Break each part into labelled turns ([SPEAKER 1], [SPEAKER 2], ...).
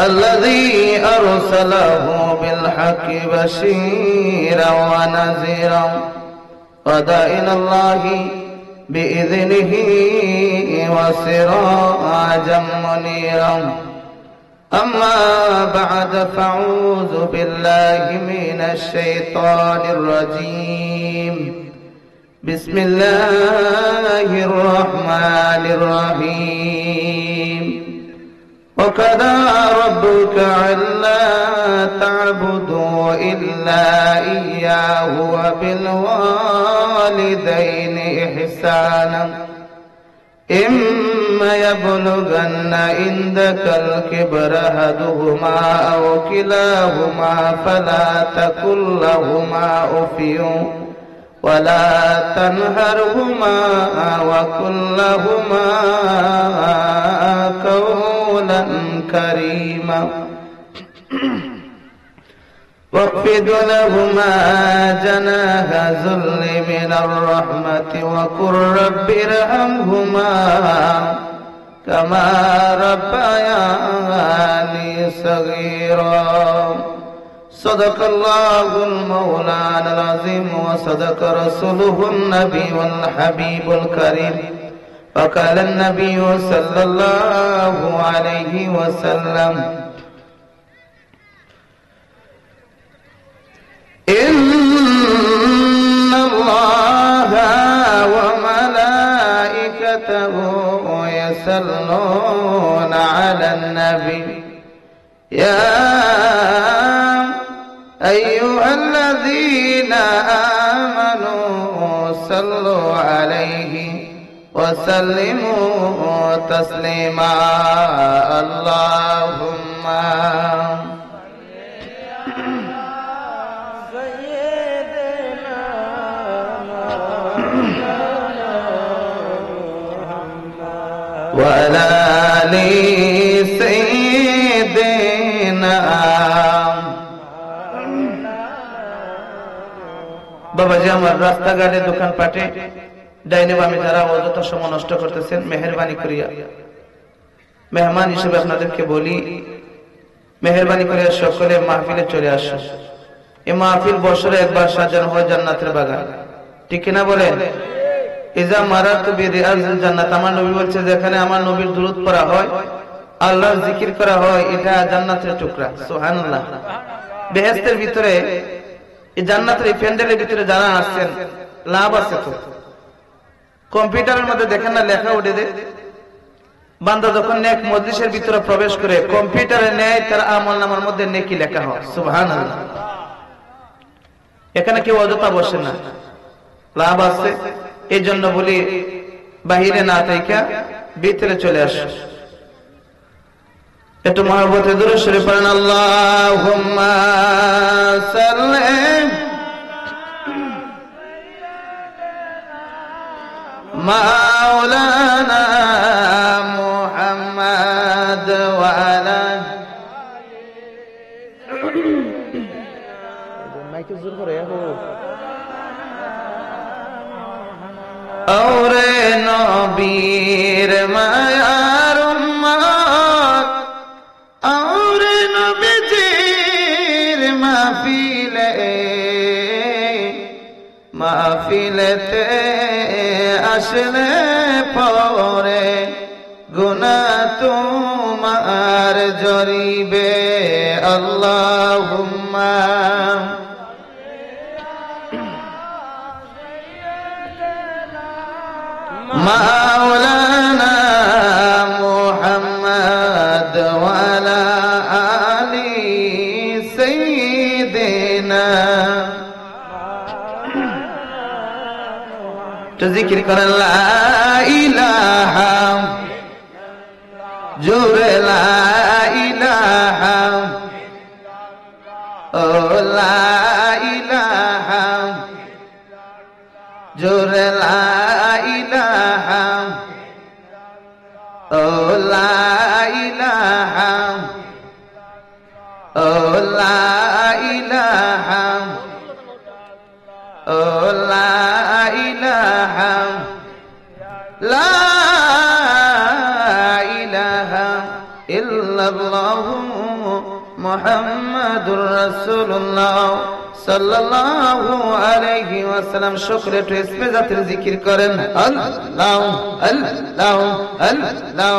[SPEAKER 1] الذي أرسله بالحق بشيرا ونذيرا وداعيا الله بإذنه وسراجا منيرا أما بعد فأعوذ بالله من الشيطان الرجيم بسم الله الرحمن الرحيم وقضى ربك ألا تعبدوا إلا إياه وبالوالدين إحسانا إما يبلغن عندك الكبر أحدهما أو كلاهما فلا تقل لهما أف ولا تنهرهما وقل لهما قولا كريما واخفض لهما جناح الذل من الرحمة وقل رب ارحمهما كما ربياني صغيرا صدق الله المولانا العظيم وصدق رسوله النبي والحبيب الكريم وقال النبي صلى الله عليه وسلم إن الله وملائكته يصلون على النبي يا أيها الذين آمنوا صلوا عليه وسلموا تسليما اللهم وعلى آل سيدنا বাবাজি আমার রাস্তাঘাটে দোকানপাটে ডাইনে বামে যারা অযথা সময় নষ্ট করতেছেন মেহেরবানি করিয়া মেহমান হিসেবে আপনাদেরকে বলি মেহেরবানি করে সকলে মাহফিলে চলে আসুন। এই মাহফিল বছরে একবার সাজানো হয় জান্নাতের বাগান, ঠিক কিনা বলেন? ইজা মারাতু বিরিয়াজিল জান্নাত, আমার নবী বলছে যেখানে আমার নবীর দুরূদ পড়া হয়, আল্লাহর জিকির করা হয়, এটা জান্নাতের টুকরা। সুবহানাল্লাহ। বেহেশতের ভিতরে এই জান্নাতের এই প্যান্ডেলের ভিতরে যারা আসছেন লাভ আছে তো। কম্পিউটারের মধ্যে দেখেন না লেখা উঠে দে, বান্দা যখন নেক মজলিসের ভিতরে প্রবেশ করে কম্পিউটারে নেয় তার আমলনামার মধ্যে নেকি লেখা হয়। সুবহানাল্লাহ। এখানে কেউ অযথা বসে না, লাভ আছে। এই জন্য বলি বাহিরে না থেকে ভিতরে চলে আসো। একটু মহব্বতে দুরূদ শরীফ পড়েন। আল্লাহুম্মা সাল্লি মাওলানা মুহাম্মদ ওয়া আলা মাইকে জোর করে ওরে নবীর মায়ার উম্মত ওরে নবীজির মাহফিলেতে আসলে পরে গুনাহ তোমার জরিবে। আল্লাহুম্মা মাওলানা মুহাম্মদ ওয়া আলা আলি সাইয়্যিদিনা। তো জিকির করেন লা ইলাহা জোরে লা ইলাহা ও লা ইলাহা জোরে লা ইলাহা ও লা ইলাহা ও লা ইলাহা ও লা ইলাহা লা ইলাহা ইল্লাল্লাহু মুহাম্মাদুর রাসূলুল্লাহ সাল্লাল্লাহু আলাইহি ওয়াসাল্লাম। সকলে একটু ইসমে জাতের জিকির করেন, আল্লাহ আল্লাহ আল্লাহ।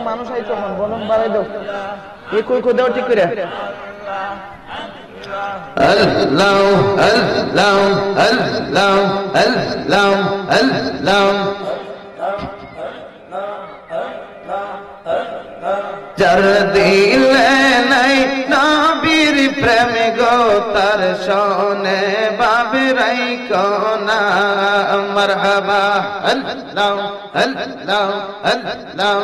[SPEAKER 1] মানুষ আইতো বলেন বাড়াই দাও, এই কই কই দাও ঠিক করে। আল্লাহ আল্লাহ আল্লাহ আল্লাহ আল্লাহ। যার দিলে নাই নবীর প্রেম গো তার শোনে বাবরাই কোনা মারহাবা। আল্লাহ আল্লাহ আল্লাহ।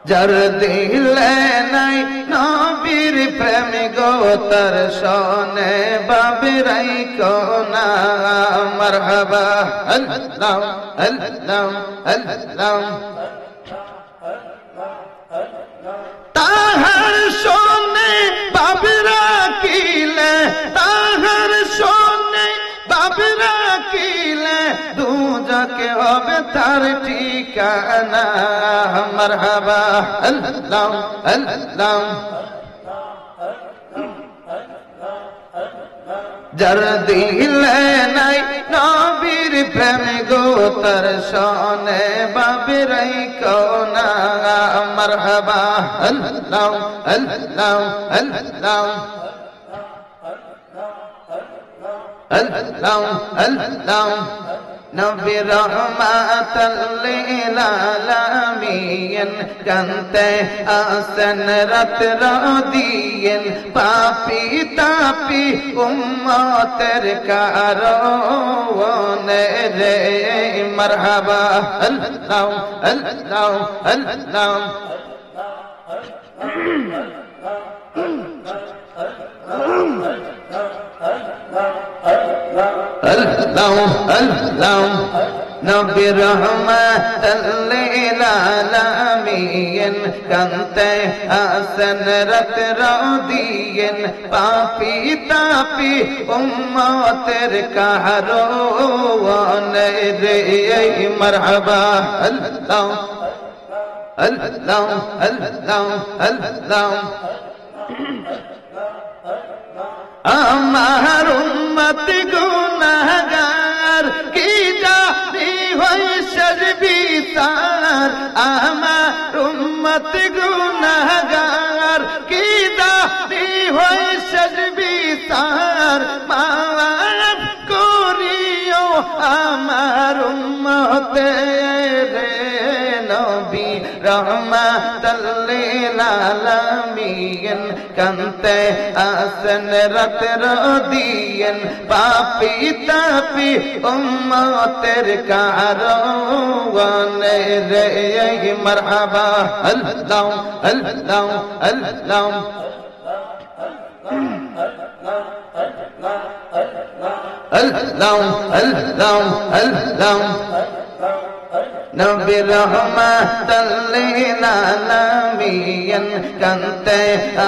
[SPEAKER 1] যার দিলে নাই নবীর প্রেম গো তার শোনে বাবরাই কোনা মারহাবা। আল্লাহ আল্লাহ আল্লাহ। তাহার শোনে বাবরা কিলে, তাহার শোনে বাবরা কিলে, দুজকে হবে তার ঠিকানা মারহাবা। আল্লাহ আল্লাহ। যার দিলে নাই নবীর প্রেম গো তার শোনে বাবরাই কোনা মারহাবা। আল্লাহ আল্লাহ আল্লাহ আল্লাহ আল্লাহ। নবী রহমাতাল লিল আলামিন কান্তে আসেন রাত রাদিন, পাপী তাপী উম্মতের কারণে রে মারহাবা। আল্লাহ আল্লাহ আল্লাহ। আল্লাহ আল্লাহ। নবী রহমাতাল লিল আলামিন কান্তে আসেন রাত রাদিন, পাপী তাপী উম্মতের কারণে রে মারহাবা। আল্লাহ আল্লাহ আল্লাহ আল্লাহ। আমার উম্মত গুনাহগার কি জানি হইছে বিচার, আমার উম্মত গুনাহগার কি জানি হইছে বিচার, মাফ করিও আমার উম্মতের নবী রহমাতাল লিল আলামিন কান্তে আসেন রাত রাদিন, পাপী তাপী উম্মতের কারণে রে মারহাবা। আল্লাহ আল্লাহ আল্লাহ। আল্লাহ আল্লাহ আল্লাহ। নবী রহমাতাল লিল আলামিন কান্তে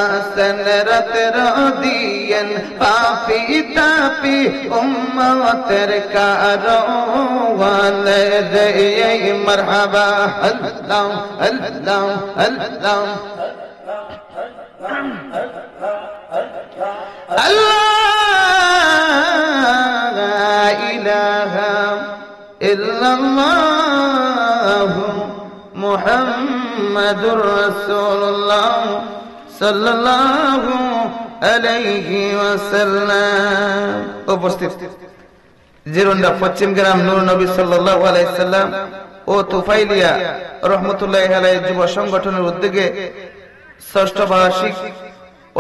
[SPEAKER 1] আসেন রাত রাদিন, পাপী তাপী উম্মতের কারণে রে মারহাবা। আল্লাহ আল্লাহ আল্লাহ। আল্লাহ ইলাহা ইল্লাল্লাহ মুহাম্মাদুর রাসূলুল্লাহ সাল্লাল্লাহু আলাইহি ওয়াসাল্লাম। উপস্থিত জিরোন্ডা পশ্চিম গ্রাম নূর নবী সাল্লাল্লাহু আলাইহি সাল্লাম ও তুফাইলিয়া রহমতুল্লাহি আলাইহি যুব সংগঠনের উদ্যোগে ষষ্ঠ বার্ষিক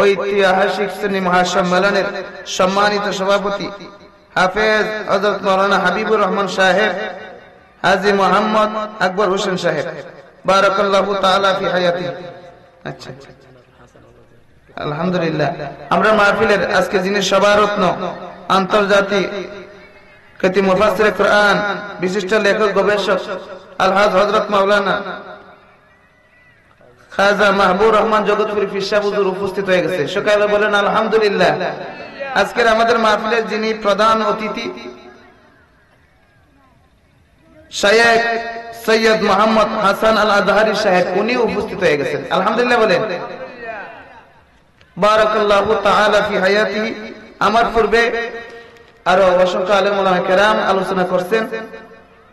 [SPEAKER 1] ঐতিহাসিক শ্রেণী মহাসম্মেলনের সম্মানিত সভাপতি হাফেজ হযরত মাওলানা হাবিবুর রহমান সাহেব, হাজী মোহাম্মদ আকবর হোসেন সাহেব, বারাকাল্লাহু তাআলা ফি হায়াতি। আচ্ছা, আলহামদুলিল্লাহ। আমরা মাহফিলের আজকে যিনি সভারত্ন, আন্তর্জাতিক খ্যাতি মুফাসসিরে কোরআন, বিশিষ্ট লেখক গবেষক আলহাজ হযরত মাওলানা খাজা মাহবুব রহমান জগৎপুরি পীর সাহেব হুজুর উপস্থিত হয়ে গেছে। সকালে বলেন আলহামদুলিল্লাহ। আজকের আমাদের মাহফিলের যিনি প্রধান অতিথি শায়েখ সৈয়দ মোহাম্মদ হাসান আল আজহারি সাহেব, উনি উপস্থিত হয়ে গেছেন। আলহামদুলিল্লাহ বলেন। বারাকাল্লাহু তাআলা ফি হায়াতিহি। আমার পূর্বে আরো অসংখ্য আলেম ওলামায়ে কেরাম আলোচনা করছেন।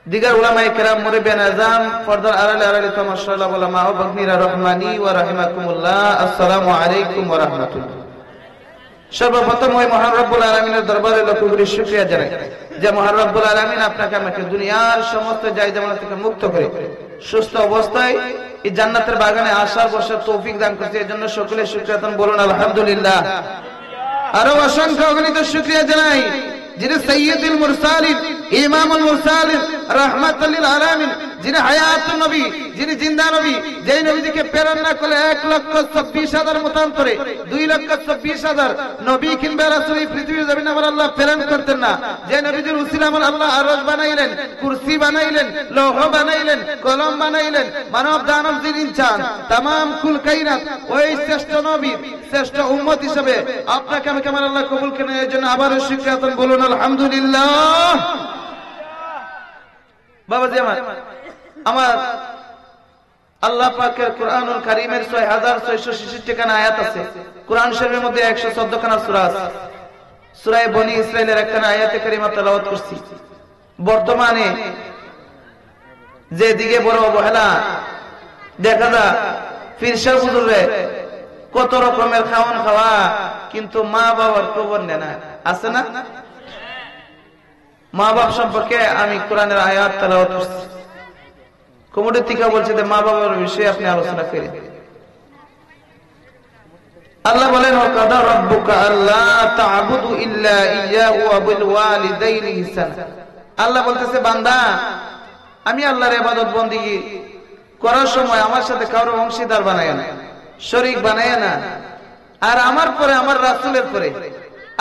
[SPEAKER 1] দিগার উলামায়ে কেরাম, মুরব্বিয়ান আযম, পর্দার আড়ালে আড়ালে তামাশাল্লাহ উলামা ও বাগনিরা রহমানি ওয়া রাহিমাকুমুল্লাহ, আসসালামু আলাইকুম ওয়া রাহমাতুল্লাহ। সর্বপ্রথম ওই মহান রব্বুল আলামিনের দরবারে লক্ষ কোটি শুকরিয়া জানাই যে মহান রব্বুল আলামিন আপনাকে আমাকে দুনিয়ার সমস্ত জায়জামালা থেকে মুক্ত করে সুস্থ অবস্থায় এই জান্নাতের বাগানে আসার বসার তৌফিক দান করেছে। এজন্য সকলে শুকরিয়া দান বলুন আলহামদুলিল্লাহ। আরো অসংখ্য অগণিত শুকরিয়া জানাই যিনি সাইয়্যিদুল মুরসালিন, ইমামুল মুরসালিন, রাহমাতুল লিল আলামিন, যিনি হায়াতুন নবী, যিনি জিন্দা নবী, যেই নবীকে প্রেরণ না করলে 1,24,000 মতান্তরে 2,24,000 নবী কিংবা রাসূল এই পৃথিবীর জমিনে আমার আল্লাহ প্রেরণ করতেন না। যে নবীদের উসিলা আমার আল্লাহ আরশ বানাইলেন, কুরসি বানাইলেন, লৌহ বানাইলেন, কলম বানাইলেন, মানব দানব জিন ইনসান तमाम কুল কায়নাত ওই শ্রেষ্ঠ নবী শ্রেষ্ঠ উম্মত হিসেবে আপনাকে আমাকে আমার আল্লাহ কবুল করেন। এর জন্য আবারো শুকরিয়া আদান বলুন আলহামদুলিল্লাহ। বাবাজি আমার আল্লাহ পাকের কোরআনুল কারীমের 6666 খানা আয়াত আছে। কোরআন শরীফের মধ্যে 114 খানা সূরা আছে। সূরা বনী ইসরাঈলের একখানা আয়াতে কারিমা তেলাওয়াত করছি। বর্তমানে যে দিকে বড় অবহেলা দেখা যায়, পীর সাহেব হুজুরে কত রকমের খাওয়ান খাওয়া, কিন্তু মা বাবার খবর নেয় না, আছে না? মা বাপ সম্পর্কে আমি কোরআনের আয়াত তেলাওয়াত করছি। কমিটি থেকে বলছে যে মা বাবার বিষয়ে আপনি আলোচনা করেন। আল্লাহ বলেন ওয়াকাদা রাব্বুকা আল্লা তা'বুদু ইল্লা ইয়্যাহু ওয়া বিল ওয়ালিদাইনি ইহসানা। আল্লাহ বলতেছে বান্দা, আমি আল্লাহর ইবাদত বندگی করার সময় আমার সাথে কারো অংশীদার বানায় না, শরীক বানায় না। আর আমার পরে আমার রাসূলের পরে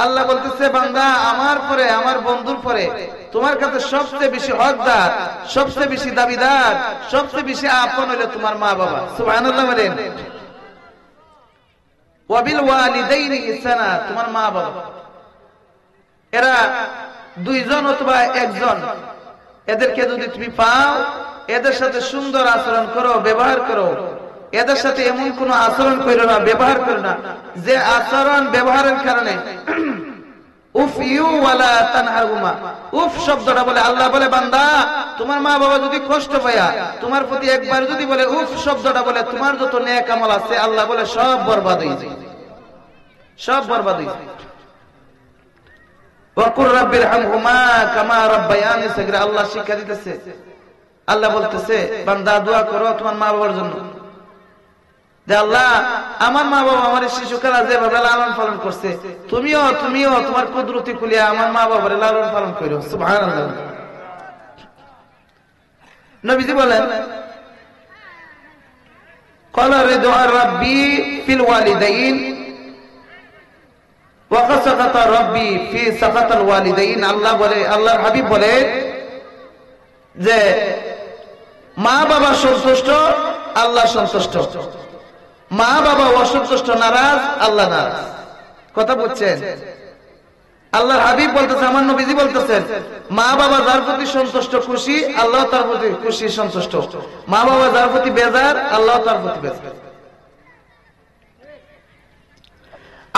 [SPEAKER 1] আল্লাহ বলতেছে বান্দা, আমার পরে আমার বন্ধুর পরে তোমার কাছে সবচেয়ে বেশি হকদার, সবচেয়ে বেশি দাবিদার, সবচেয়ে বেশি আপন হলো তোমার মা বাবা। সুবহানাল্লাহ বলেন। ওয়াবিল ওয়ালিদাইনি ইহসানা, তোমার মা বাবা এরা দুইজন অথবা একজন, এদেরকে যদি তুমি পাও এদের সাথে সুন্দর আচরণ করো, ব্যবহার করো। এদের সাথে এমন কোন আচরণ করো না, ব্যবহার করো না যে আচরণ ব্যবহারের কারণে উফ ইউ ওয়ালা তানহারহুমা। উফ শব্দটা বলে আল্লাহ বলে বান্দা, তোমার মা বাবা যদি কষ্ট পায়া তোমার প্রতি একবার যদি বলে উফ শব্দটা বলে, তোমার যত নেক আমল আছে আল্লাহ বলে সব বরবাদ হয়ে যায়, সব বরবাদ হয়ে যায়। ওয়া কুর রাব্বিরহামহুমা কামা রাব্বায়ানি সাগীরা। আল্লাহ শিক্ষা দিতেছে, আল্লাহ বলতেছে বান্দা দোয়া করো তোমার মা বাবার জন্য যে আল্লাহ আমার মা বাবা আমার শিশুকালে যেভাবে লালন পালন করছে, তুমিও তোমার কুদরতি কুলিয়া আমার মা বাবার লালন পালন করো। সুবহানাল্লাহ। নবীজি বলেন ক্বালা রিদু রাব্বি ফিল ওয়ালিদাইন ওয়া সাকাতা রাব্বি ফি সাকাতাল ওয়ালিদাইন। আল্লাহ বলে, আল্লাহর হাবিব বলে যে মা বাবা সন্তুষ্ট, আল্লাহ সন্তুষ্ট। মা বাবা অসন্তুষ্ট, নারাজ, আল্লাহ নারাজ। কথা বুঝছেন? আল্লাহর হাবিব বলতেছে, আমার নবীজি বলতেছেন মা বাবা যার প্রতি সন্তুষ্ট খুশি, আল্লাহ তার প্রতি খুশি সন্তুষ্ট। মা বাবা যার প্রতি বেজার, আল্লাহ তার প্রতি বেজার।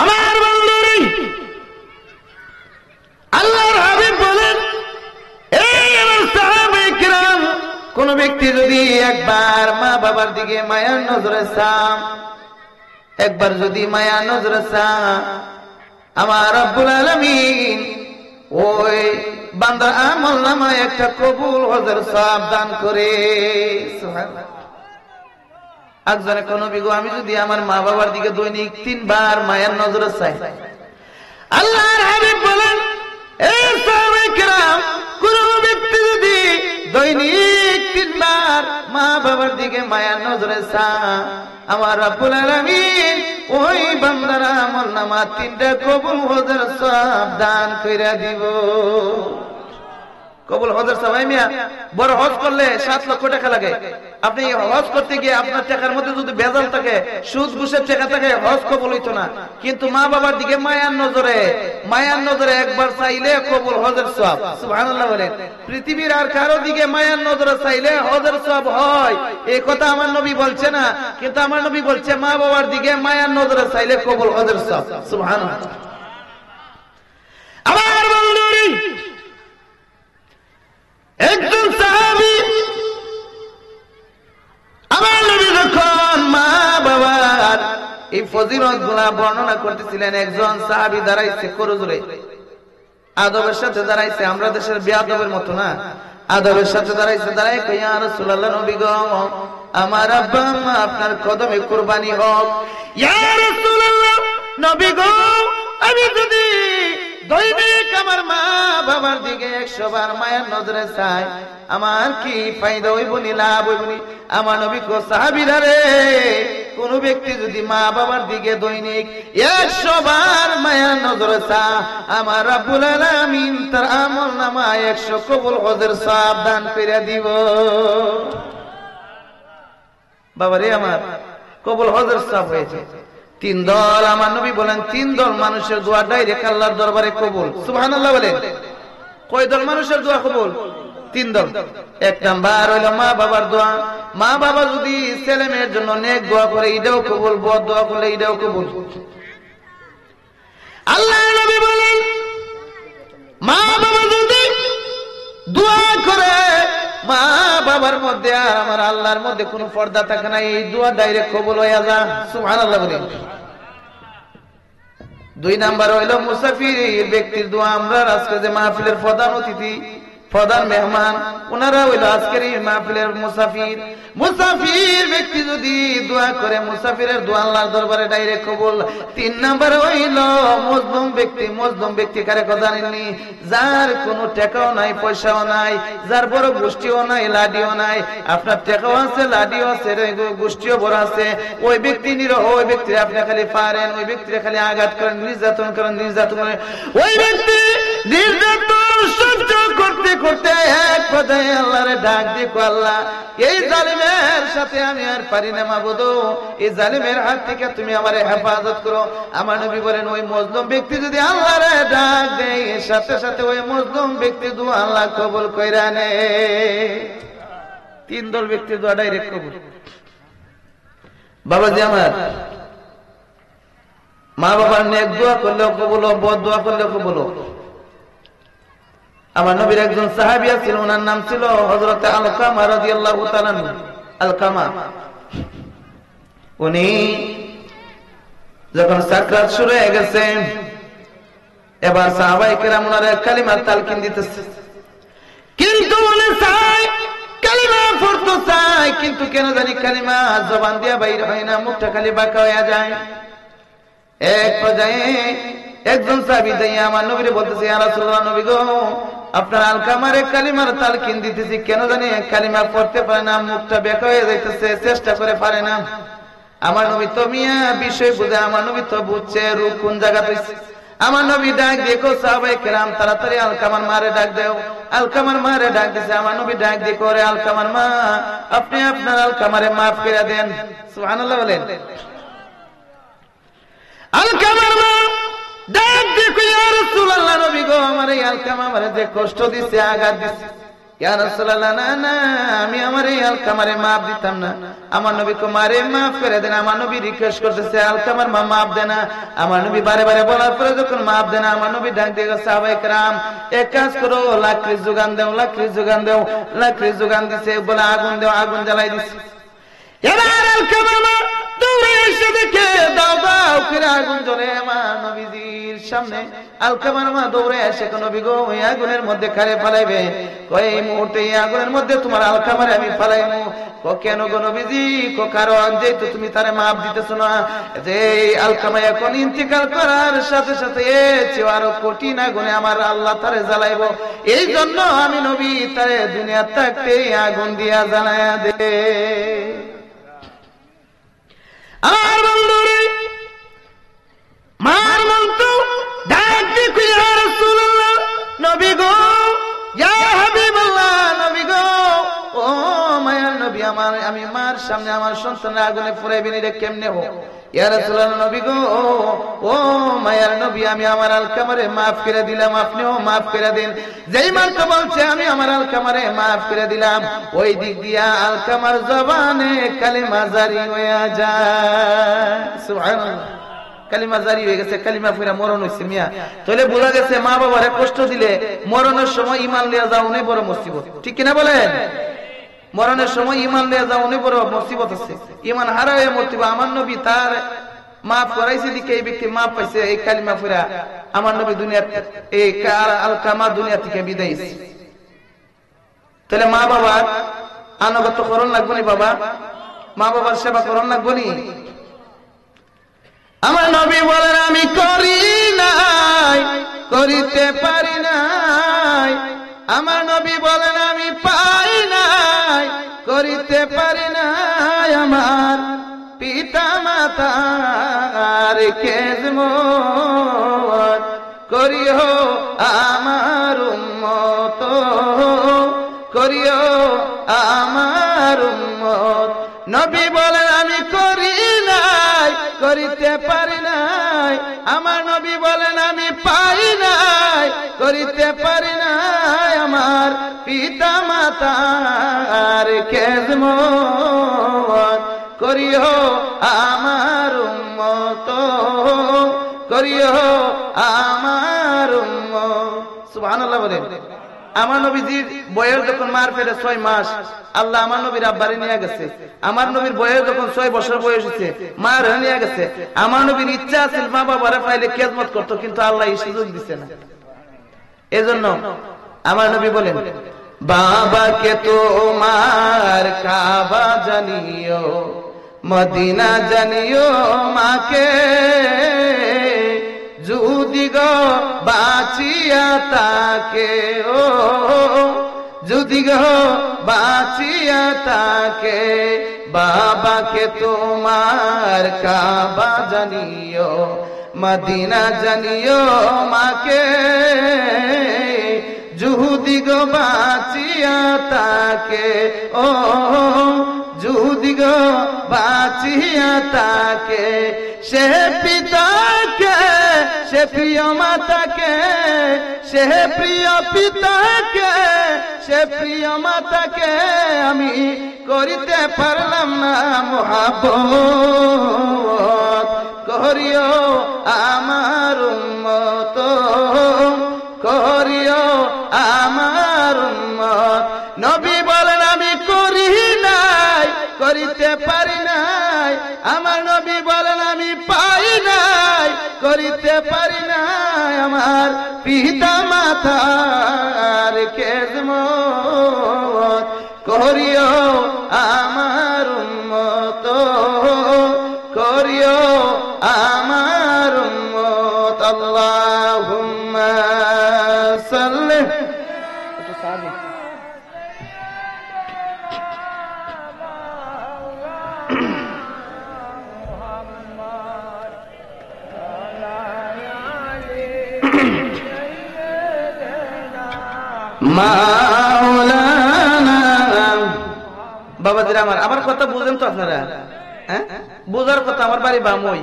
[SPEAKER 1] আমার বন্ধুরে আল্লাহর হাবিব বলেন, এই আমার সাহাবায়ে কিরাম, কোন ব্যক্তি যদি একবার মা বাবার দিকে মায়ার নজরে চান, একবার যদি মায়ার নজরে চান, আমার রব্বুল আলামিন ওই বান্দার আমলনামায় একটা কবুল হজের সওয়াব দান করে। সুবহানাল্লাহ। একজনে কোন বিগো, আমি যদি আমার মা বাবার দিকে দৈনিক 3 বার মায়ার নজরে চাই, আল্লাহর হাবিব বলেন এই সাহাবায়ে কিরাম, কোন ব্যক্তি যদি দৈনিক 3 বার মা বাবার দিকে মায়ার নজরে চান, আমার রব্বুল আলামিন ওই বান্দার আমলনামা 3টা কবুল হজের সওয়াব দান কইরা দিব। কবুল হজের সবাই মিয়া বড় হজ করলে 7 লক্ষ টাকা লাগে। আপনি হজ করতে গিয়ে আপনার টাকার মধ্যে যদি বেজাল থাকে, সুদ ঘুষের টাকা থাকে, হজ কবুল হইতো না। কিন্তু মা বাবার দিকে মায়ার নজরে একবার চাইলে কবুল হজের সওয়াব। সুবহানাল্লাহ বলেন। পৃথিবীর আর কারো দিকে মায়ার নজরে চাইলে হজের সওয়াব হয়, এই কথা আমার নবী বলছে না, কিন্তু আমার নবী বলছে মা বাবার দিকে মায়ার নজরে চাইলে কবুল হজের সওয়াব। সুবহানাল্লাহ। আমার বন্ধুরা, একজন সাহাবী আমার নবী যখন মা বাবার এই ফজিলতগুলো বর্ণনা করতেছিলেন, একজন সাহাবী দাঁড়াইছে করজোরে, আদবের সাথে দাঁড়াইছে। আমরা দেশের বেয়াদবের মতো না, আদবের সাথে দাঁড়াইছে। দাঁড়াই কই, ইয়া রাসূলুল্লাহ, নবী গো, আমার আব্বা আম্মা আপনার কদমে কুরবানি হোক। ইয়া রাসূলুল্লাহ, নবী গো, আমি যদি দৈনিক আমার মা বাবার দিকে 100 বার মায়ের নজরে চাই, আমার কি ফায়দা হইব নি, লাভ হইব নি? আমার নবী কো, সাহাবীরা রে, কোন ব্যক্তি যদি মা বাবার দিকে দৈনিক 100 বার মায়ের নজরে চা, আমার রব্বুল আলামিন তার আমলনামায় 100 কবুল হজের সওয়াব দান করে দিব। বাবারে আমার, কবুল হজের সওয়াব হয়েছে। 3 দল, আমার নবী বলেন 3 দল মানুষের দোয়া ডাইরেক্ট আল্লাহর দরবারে কবুল। সুবহানাল্লাহ বলেন। কয় দল মানুষের দোয়া কবুল? 3 দল। 1 নাম্বার হইলো মা বাবার দোয়া। মা বাবা যদি ছেলে মেয়ের জন্য নেক দোয়া করে, এটাও কবুল, বদ দোয়া করলে এটাও কবুল। আল্লাহর নবী বলেন, মা বাবা যদি দোয়া করে, মা বাবার মধ্যে আর আমার আল্লাহর মধ্যে কোনো পর্দা থাকে না, এই দোয়া ডাইরেক্ট কবুল হয়ে যায়। সুবহানাল্লাহ বলেন। 2 নাম্বার হইলো মুসাফির ব্যক্তির দোয়া। আমরা আজকে যে মাহফিলের প্রধান অতিথি, প্রধান মেহমান, ওনারা হইলো আজকের এই মাহফিলের মুসাফির। মুসাফির ব্যক্তি যদি দোয়া করে, মুসাফিরের দোয়া আল্লাহর দরবারে ডাইরেক্ট কবুল। 3 নাম্বার হইলো মজলুম ব্যক্তি। মজলুম ব্যক্তি কারে কথা জানেননি? যার কোনো টাকাও নাই, পয়সাও নাই, যার বড় গোষ্ঠীও নাই, লাডিও নাই। আপনার টাকাও আছে, লাডিও আছে, গোষ্ঠীও বড় আছে, ওই ব্যক্তি নিরহ, ওই ব্যক্তি আপনি খালি পারেন, ওই ব্যক্তির খালি আঘাত করেন, নির্যাতন করেন, ওই ব্যক্তি নির্যাতন সহ্য করতে করতে এক পর্যায়ে আল্লাহরে ডাক দিয়ে, আল্লাহ, এই জালিমের সাথে আমি আর পারি না মাবুদ, এই জালিমের হাত থেকে তুমি আমারে হেফাজত করো। আমার নবী বলেন, ওই মজলুম ব্যক্তি যদি আল্লাহরে ডাক দেয়, সাথে সাথে ওই মজলুম ব্যক্তি দোয়া আল্লাহ কবুল কইরা নেয়। 3 দল ব্যক্তির দোয়া ডাইরেক্ট কবুল। বাবাজি আমার, মা বাবার নেক দোয়া করলেও কবুল, বদ দোয়া করলেও কবুল। আমার নবীর একজন সাহাবী ছিল, ওনার নাম ছিল হযরত আলকামা রাদিয়াল্লাহু তাআলা। আলকামা, উনি যখন সাকরাত শুরু হয়ে গেছে, এবার সাহাবায়ে কেরাম ওনারে কালিমা তালকিন দিতেছে, কিন্তু উনি চায় কালিমা পড়তে চায়, কিন্তু কেন জানি কালিমা জবান দিয়া বাইর হয় না, মুখটা খালি বাঁকা হয়ে যায়। এক পর্যায়ে একজন সাহাবী যাইয়া আমার নবীরে বলতেছে, ইয়া রাসূলুল্লাহ, নবী গো, আপনার আলকামারে কালিমার তালকিন দিতেছি, কেন জানি কালিমা পড়তে পারে না, মুখটা বেঁকা হয়ে যাইতেছে, চেষ্টা করে পারে না। আমার নবী তো মিয়া বিষয় বুঝে, আমার নবী তো বুঝছে রূপ কোন জায়গা হইছে। আমার নবী ডাক দেখো, সাহাবায়ে কেরাম তাড়াতাড়ি আলকামার মারে ডাক দেও। আলকামার মারে ডাক দিছে। আমার নবী ডাক দিয়ে করে, আলকামার মা, আপনি আপনার আলকামারে মাফ করে দেন। সুবহানাল্লাহ বলেন। আলকামার মা ডাক দেখো, ইয়া রাসূলুল্লাহ, নবী গো, আমার এই আলকামা আমারে যে কষ্ট দিছে, আঘাত দিছে, ইয়া রাসূলুল্লাহ, না না, আমি আমার এই আলকামারে মাফ দিতাম না। আমার নবী কো, মারে মাফ করে দেন। আমার নবী রিকোয়েস্ট করতেছে, আলকামার মা মাফ দেনা। আমার নবী বারে বারে বলার পরে যখন মাফ দেনা, আমার নবী ডাক দিয়ে সাহাবায়ে কেরাম, এক কাজ করো, লাকড়ি যোগান দেও, লাকড়ি যোগান দেও। লাকড়ি যোগান দিছে, বলে আগুন দেও, আগুন জ্বালাই দিছে। এবার আলকামার মা দৌড়ে এসে দেখে, দাও দাও করে আগুন জ্বলে আমার নবীজির সামনে। আলকামার মা দৌড়ে এসে, নবী গো, এই আগুনের মধ্যে কারে ফালাইবে? কই, এই মুহূর্তে এই আগুনের মধ্যে তোমার আলকামারে আমি ফালাইমু। কো, কেন গো নবীজি? কো, কারণ যেহেতু তুমি তারে মাপ দিতেছো না, যে আলকামা এখন ইন্তিকাল করার সাথে সাথে আরো কঠিন আগুনে আমার আল্লাহ তারে জ্বালাইবো, এই জন্য আমি নবী তারে দুনিয়া থাকতে আগুন দিয়া জ্বালায়া দে। আমার বন্ধুরে, মার মন্ত ডাক দিকে, ইয়া রাসূলুল্লাহ, নবী গো, ইয়া হাবিব আমি মার সামনে আমার সন্তানরা আগুনে পুড়াইবেন, এটা কেমনে হো? ইয়া রাসূলুল্লাহ, নবী গো, ও মায়ার নবী, আমি আমার আলকামারে মাফ করে দিলাম, আপনিও মাফ করে দিন। যেই মানতে বলছে আমি আমার আলকামারে মাফ করে দিলাম, ওই দিক দিয়া আলকামার জবানে কালিমা জারি হয়ে যায়। সুবহানাল্লাহ, কালিমা জারি হয়ে গেছে, কালিমা ফিরা মরণ হইছে মিয়া। তাহলে বোঝা গেছে মা বাবারে কষ্ট দিলে মরণের সময় ঈমান লিয়া যাও অনেক বড় মুসিবত, ঠিক কিনা বলেন? মরণের সময় ঈমান লিয়া যাও অনেক বড় মুসিবত আছে। ঈমান হারায় মরতে হবে। আমার নবী তার মাফ করাইছে দিকে এই ব্যক্তি মাফ পাইছে, এই কালিমা ফিরা আমার নবী দুনিয়া এই আলকামা দুনিয়া থেকে বিদায় হইছে। তাহলে মা বাবার আনুগত্য করণ লাগবো নি বাবা, মা বাবার সেবা করণ লাগবো নি? আমার নবী বলেন আমি করি নাই, করিতে পারি নাই। আমার নবী বলেন আমি পাই নাই, করিতে পারি নাই। আমার পিতা মাতার খেদমত করিও আমার উম্মত, করিও আমার উম্মত। নবী বলেন আমি করি নাই, করিতে পারি নাই। আমার নবী বলেন আমি পাই নাই, করিতে পারি নাই। আমার পিতা মাতার খেদমত করিও আমার উম্মত, করিও আমার উম্মত। সুবহানাল্লাহ বলেন। আমার নবীজির বয়স যখন মার পেটে 6 মাস, আল্লাহ আমার নবীর আব্বারে নিয়ে গেছে। আমার নবীর বয়স যখন 6 বছর বয়স হয়েছে, মার নিয়ে গেছে। আমার নবীর ইচ্ছা আছিল মা বাবারে পাইলে খেদমত করতো, কিন্তু আল্লাহ এই সুযোগ দিছে না। এজন্য আমার নবী বলেন বাবাকে তোমার কাবা জানিও, মদিনা জানিও মাকে, যদি গো বাঁচিয়া তাকে, ও যদি গো বাঁচিয়া তাকে। বাবাকে তোমার কাবা জানিও, মদিনা জানিও মাকে, যদি গো বাঁচিয়া তাকে, ও যদি গো বাঁচিয়া তাকে। সে পিতাকে, সে প্রিয় মাতাকে, সে প্রিয় পিতাকে, সে প্রিয় মাতাকে আমি করিতে পারলাম না মুহাব্বত, করিও আমার উম্মত, করিও আমার উম্মত। নবী বলেন আমি করি নাই, করিতে পারি নাই। আমার নবী বলেন আমি পাই নাই, করিতে পারি নাই। আমার পিতা মাতার খেদমত করিও আমার উম্মত, করিও আমার উম্মত। আল্লাহুম্মা সাল্লি। মাওলানা। বাবাজিরা আমার কথা বুঝেন তো আপনারা? হ্যাঁ, বুঝার কথা। আমার বাড়ি বামই,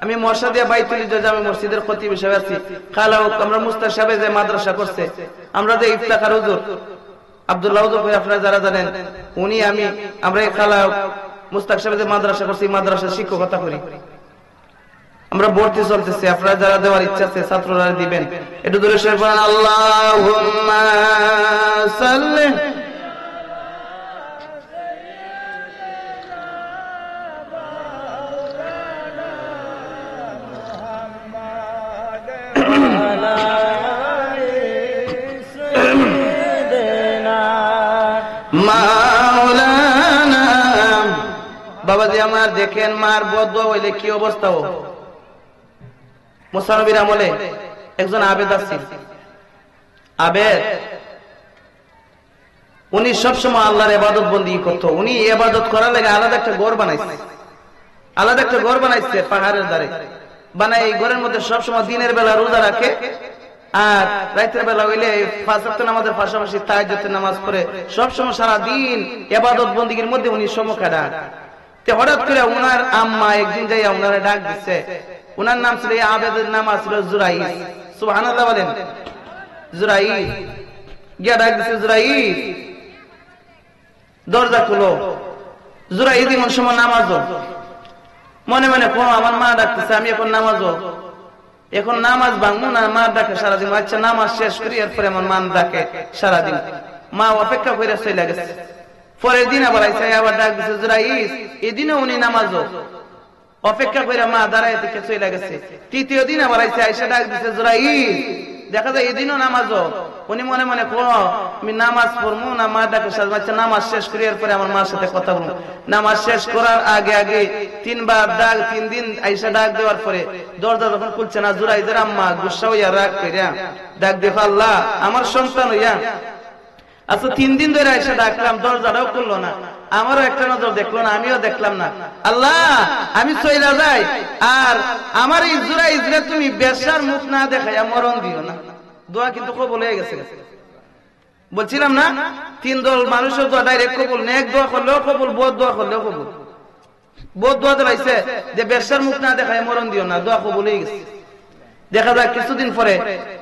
[SPEAKER 1] আমি মরশাদিয়া বাইতুল জামে মসজিদের খতিব হিসেবে আছি। খালাও আমরা মুস্তাক সাহেব যে মাদ্রাসা করছে, আমরা যে ইফতাখার হুজুর আব্দুল্লাহ হুজুর আপনারা যারা জানেন, উনি আমরা এই খালাও মুস্তাক সাহেব যে মাদ্রাসা করছি, মাদ্রাসার শিক্ষকতা করি। আমরা ভর্তি চলতেছি, আপনারা যারা দেওয়ার ইচ্ছা আছে ছাত্ররা দিবেন। একটু দূরে সরে পড়েন আল্লাহুম্মা সাল্লি। মাওলানা। বাবাজি আমার দেখেন মার বদদুয়া হইলে কি অবস্থা হোক। মুসা নবীর আমলে একজন আবেদ আছে, আবেদ। উনি সবসময় আল্লাহর ইবাদত বন্দেগী করতো। উনি ইবাদত করার লাগে আলাদা একটা ঘর বানাইছে, আলাদা একটা ঘর বানাইছে পাহাড়ের ধারে বানাই। এই ঘরের মধ্যে সবসময় দিনের বেলা রোজা রাখে, আর রাতের বেলা হইলে 5 ওয়াক্ত নামাজের পাশাপাশি তাহাজ্জুদের নামাজ পড়ে সবসময় সারাদিন ইবাদত বন্দেগীর মধ্যে উনি সময় কাটান। হঠাৎ করে উনার আম্মা একদিন যাইয়া উনারে ডাক দিচ্ছে। উনার নাম ছিল, আবেদের নাম ছিল জুরাইস। সুবহানাল্লাহ বলেন। জুরাইস গিয়া ডাক দিচ্ছে, জুরাইস দরজা খুলো। জুরাইস এমন সময় নামাজও মনে মনে কোন আমার মা ডাকতেছে, আমি এখন নামাজও, এখন নামাজ ভাঙবো না, মা ডাকে সারাদিন। আচ্ছা নামাজ শেষ করি, এরপরে আমার মা ডাকে সারাদিন। মা অপেক্ষা করে চলে গেছে। পরের দিন আবার আইসা আবার ডাক দিচ্ছে জুরাইস, এদিনও উনি নামাজও অপেক্ষা করে মা দাঁড়ায় থেকে চলে গেছে। তৃতীয় দিন আবার আইসা আইসা ডাক দিচ্ছে জুরাইস, দেখা যায় এদিনও নামাজও। উনি মনে মনে আমি নামাজ পড়বো না, মা ডাকে আচ্ছা নামাজ শেষ করি, এরপরে আমার মার সাথে কথা বলবো। নামাজ শেষ করার আগে আগে 3 বার ডাক, 3 দিন আইসা ডাক দেওয়ার পরে দরজা যখন খুলছে না, জুরাইসের আম্মা গুসা হইয়া রাগ কইরা ডাক দেখো, আল্লাহ আমার সন্তান হইয়া আচ্ছা 3 দিন ধরে এসে ডাকলাম, দরজাটাও খুললো না, আমারও একটা নজর দেখলো না, আমিও দেখলাম না। আল্লাহ আমি চইলা যাই, আর আমার এই জুরাইজরে তুমি বেশ্যার মুখ না দেখাইয়া মরণ দিও না। দোয়া কিন্তু কবুল হয়ে গেছে। বলছিলাম না 3 দল মানুষের দোয়া ডাইরেক্ট কবুল, নেক দোয়া করলেও কবুল, বদ দোয়া করলেও কবুল। বদ দোয়া দিলাইছে যে বেশ্যার মুখ না দেখাইয়া মরণ দিও না, দোয়া কবুল হয়ে গেছে। দেখা যায় কিছুদিন পরে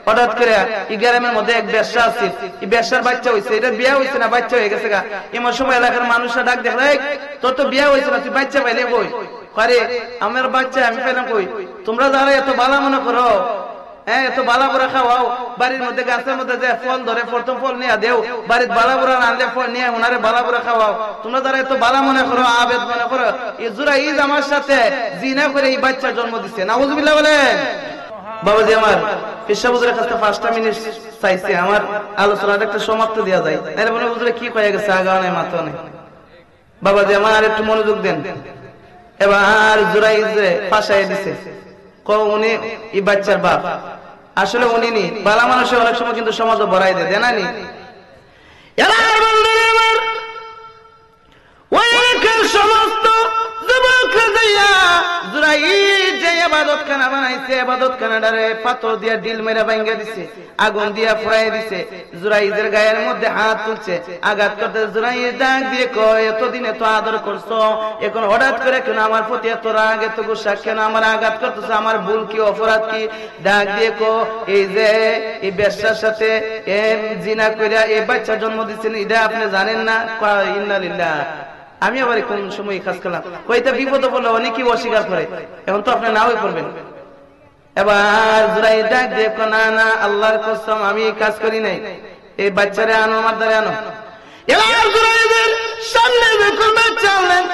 [SPEAKER 1] হঠাৎ করে এই গ্রামের মধ্যে এক বেশ্যা আছে, এই বেশ্যার বাচ্চা হয়েছে, এটা বিয়া হয়েছে না বাচ্চা হয়ে গেছে গা। এমন সময় এলাকার মানুষরা ডাক দেখে, তোর তো বিয়া হয়েছে না, তুই বাচ্চা পাইলে কই? আরে আমার বাচ্চা আমি পাইলাম কই? তোমরা যারা এত বালা মনে করো, হ্যাঁ এত বালা বুড়া খাওয়াও, বাড়ির মধ্যে গাছের মধ্যে যে ফল ধরে প্রথম ফল নিয়ে দেও, বাড়ির বালা বুড়া আনলে ফল নিয়ে ওনারে বালা বুড়া খাওয়াও, তোমরা যারা এত বালা মনে করো, আবেদ মনে করো, এই জুরাইজ আমার সাথে জিনা করে এই বাচ্চা জন্ম দিচ্ছে। নাউজুবিল্লাহ বলেন। বাবাজি আমার পেশাবুজুরের কাছে 5টা মিনিট চাইছে, আমার আলোচনাটা একটা সমাপ্ত দেওয়া যায়। এর মনে বুঝলে কি কয়ে গেছে, আগা নেই মাথা নেই। বাবাজি আমার আর একটু মনোযোগ দেন। এবার জুরাইজে ফাঁসাই দিছে, উনি এই বাচ্চার বাপ। আসলে উনি নি, বালা মানুষে অনেক সময় কিন্তু সমাজও ভরাই দেয়, দেয় না নি? সমস্ত পাথর দিয়া ডিল মেরা ভাঙ্গা দিছে, আগুন দিয়া ফুরাই দিছে। জুরাইজের গায়ের মধ্যে হাত তুলছে, আঘাত করতে। জুরাইজ ডাক দিয়ে কয়, এতদিন এত আদর করছো, এখন হঠাৎ করে কেন আমার প্রতি এত রাগ, এত গুসা, কেন আমার আঘাত করতেছে? আমার ভুল কি, অপরাধ কি? ডাক দিয়ে কো, এই যে এই বেশ্যার সাথে জিনা কইরা এই বাচ্চা জন্ম দিচ্ছেন, এটা আপনি জানেন না? ইন্না লিল্লাহ। আমি আবার কোন সময় কাজ করলাম, কইতে বিপদ বললে অনেকেই অস্বীকার করে, এখন তো আপনি নাও করবেন। এবার জুরাইজ ডাক দিয়ে না না, আল্লাহর কসম আমি কাজ করি নাই, এই বাচ্চারে আনো, আমার দ্বারা আনো। এবার জুরাইজের সামনে যখন বাচ্চা আনলেন,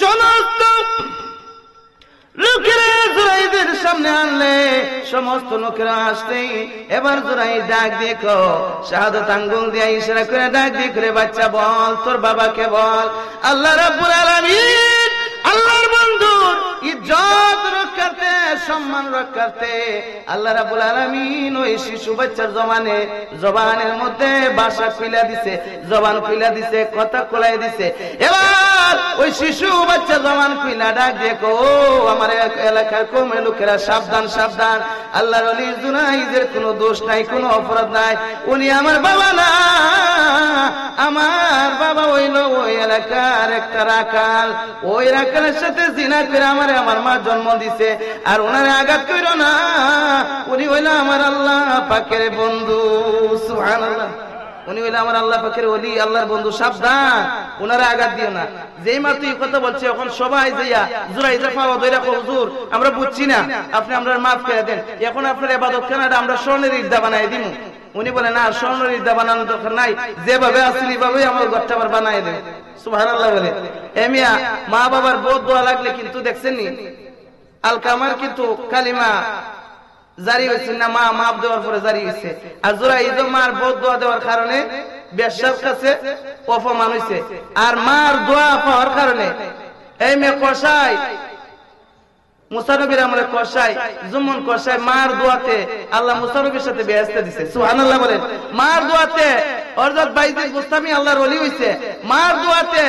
[SPEAKER 1] সমস্ত লোকেরা জুরাইজের সামনে আনলে, সমস্ত লোকেরা আসতেই এবার জুরাইজ ডাক দিয়ে শাহাদাত আঙ্গুল দিয়ে ইশারা করে ডাক দিয়ে করে, বাচ্চা বল তোর বাবাকে বল। আল্লাহ রাব্বুল আলামিন আল্লাহর বন্ধুর ইজ্জত রক্ষার্থে, সম্মান রক্ষার্থে আল্লাহ রাব্বুল আলামিন ওই শিশু বাচ্চার জবানের মধ্যে ভাষা খুলে দিছে, জবান খুলে দিছে, কথা খোলাই দিছে। এবার ওই শিশু বাচ্চা জবান খুলে ডাক দিয়ে ও আমার এলাকার কওমের লোকেরা সাবধান সাবধান, আল্লাহর ওলি জুরাইজের কোনো দোষ নাই, কোনো অপরাধ নাই, উনি আমার বাবা না, আমার বাবা হইল ওই এলাকার একটা রাখাল, ওই রাখালের সাথে জিনা করে আমার মা জন্ম দিছে। আর ওনারে আঘাত কইরো না, উনি হইল আমার আল্লাহ পাকের বন্ধু। সুবহানাল্লাহ। উনি হইল আমার আল্লাহ পাকের ওলি, আল্লাহর বন্ধু, সাবধান, ওনারা আঘাত দিও না। যেই মাত্র এই কথা বলছে, এখন সবাই যাইয়া জুরাইজের পাওয়া ধরে, হুজুর আমরা বুঝছি না, আপনি আমরা মাফ করে দেন, এখন আপনার ইবাদত খানাটা আমরা স্বর্ণের ইদ্দা বানাই দিব। উনি বলে না, স্বর্ণের ইদ্দা বানানোর দরকার নাই, যেভাবে আসলে এইভাবেই আমার ঘরটা আবার বানাই দেন। সুবহানাল্লাহ বলে। এমিয়া মা বাবার বোধ দোয়া লাগলে কিন্তু দেখছেন নি, আলকামার কিন্তু কালিমা জারি হয়েছে না, মা মাপ দেওয়ার পরে জারি হয়েছে। আর জুরাইজ মার বোধ দোয়া দেওয়ার কারণে বেশ্যার কাছে অপমান হয়েছে, আর মার দোয়া পাওয়ার কারণে এই মেয়ে কষাই, মুসা নবীর আমলে কষাই, জুমন কষাই, মার দোয়াতে আল্লাহ মুসা নবীর সাথে বেহেশতে দিছে। সুবহানাল্লাহ বলেন। মার দোয়াতে হযরত বাইজিদ বুস্তামি আল্লাহর ওলি হইছে, মার দোয়াতে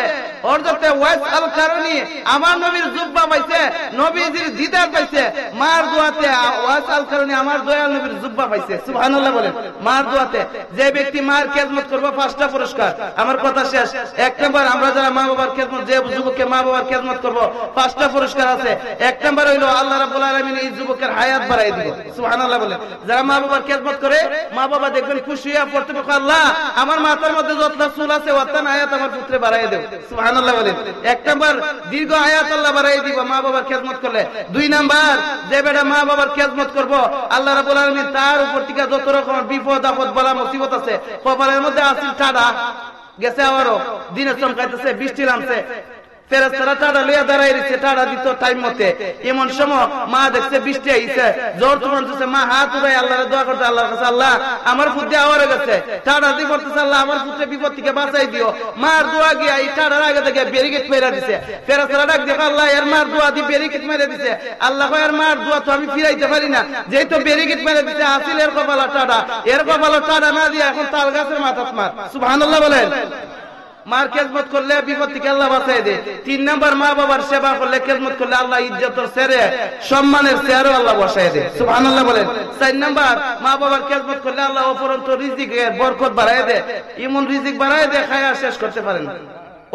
[SPEAKER 1] ওর যাতে ওয়াইস আল কারণী আমার নবীর জুব্বা পাইছে, নবীজির দিদার পাইছে, মার দোয়াতে ওয়াইস আল কারণী আমার দয়াল নবীর জুব্বা পাইছে। সুবহানাল্লাহ বলেন। মার দোয়াতে যে ব্যক্তি মার খেদমত করবে 5টা পুরস্কার। আমার কথা শেষ। 1 নম্বর, আমরা যারা মা বাবার খেদমত, যে যুবককে মা বাবার খেদমত করব 5টা পুরস্কার আছে। 1 নম্বর হইলো আল্লাহ রাব্বুল আলামিন এই যুবকের হায়াত বাড়াই দিবে। সুবহানাল্লাহ বলেন। যারা মা বাবার খেদমত করে, মা বাবা দেখবেন খুশি হয়ে পড়তে পারে, আল্লাহ আমার মাথার মধ্যে যতটা চুল আছে ওয়াতান হায়াত আমার পুত্রে বাড়াই দেব। সুবহানাল্লাহ বলেন। 1 নম্বর, দীর্ঘ হায়াত আল্লাহ বাড়াই দিব মা বাবার খেদমত করলে। 2 নম্বর, যে বেটা মা বাবার খেদমত করব, আল্লাহ রাব্বুল আলামিন তার উপর থেকে যত রকম বিপদ আপদ বলা মুসিবত আছে, কপালের মধ্যে আসিল টাডা গেছে, আবারও দিনে চমকাইতেছে, বৃষ্টি নামছে, ফেরেশতারা টাডা লইয়া দাঁড়াই রয়েছে, টাডা দিত টাইম মতে। এমন সময় মা দেখছে বৃষ্টি আইছে, জ্বর তুফান চলছে, মা হাত উঠাই আল্লাহরে দোয়া করতে, আল্লাহর কাছে, আল্লাহ আমার পুত্রে আওয়ারে গেছে, টাডা দিয়ে করতেছে, আল্লাহ আমার পুত্রে বিপদ থেকে বাঁচাই দিও। মার দোয়া গিয়া এই টাডার আগে থেকে ব্যারিকেড মেরে দিছে। ফেরেশতারা ডাক দেখো, আল্লাহ এর মার দোয়া দিয়ে ব্যারিকেড মেরে দিছে। আল্লাহ এর মার দোয়া তো আমি ফিরাইতে পারি না, যেহেতু ব্যারিকেড মেরে দিছে, আসিল এর কপালা টাডা, এর কপালা টাডা না দিয়ে এখন তাল গাছের মাথাত মার। সুবহানাল্লাহ বলেন। মার খেদমত করলে বিপদ থেকে আল্লাহ বাঁচাই দেয়। 3 নম্বর, মা বাবার সেবা করলে, খেদমত করলে আল্লাহ ইজ্জতের চেয়ারে, সম্মানের চেয়ারও আল্লাহ বসাই দেয়। সুবহানাল্লাহ বলেন। 4 নম্বর, মা বাবার খেদমত করলে আল্লাহ অপরন্ত রিজিকের বরকত বাড়াই দেয়, এমন রিজিক বাড়াই দেয় খায়া শেষ করতে পারেন না,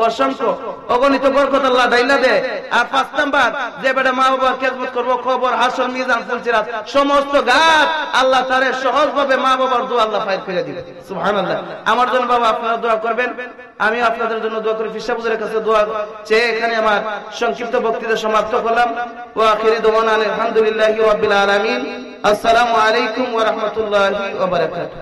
[SPEAKER 1] অসংখ্য অগণিত বরকত আল্লাহ ডাইলা দেয়। আর 5 নম্বর, যে বেটা মা বাবার খেদমত করবো, কবর, হাসর, মিজান, ফুলসিরাত সমস্ত ঘাট আল্লাহ তারে সহজভাবে মা বাবার দোয়া আল্লাহ ফাইল করে দিবে। সুবহানাল্লাহ। আমার জন্য বাবা আপনারা দোয়া করবেন, আমি আপনাদের জন্য দোয়া করি। ফিরসা হুজুরের কাছে দোয়া চেয়ে এখানে আমার সংক্ষিপ্ত বক্তৃতা সমাপ্ত করলাম। ওয়া আখিরি দাওয়ানা আলহামদুলিল্লাহি রাব্বিল আলামিন। আসসালামু আলাইকুম ওয়া রাহমাতুল্লাহি ওয়া বারাকাতুহু।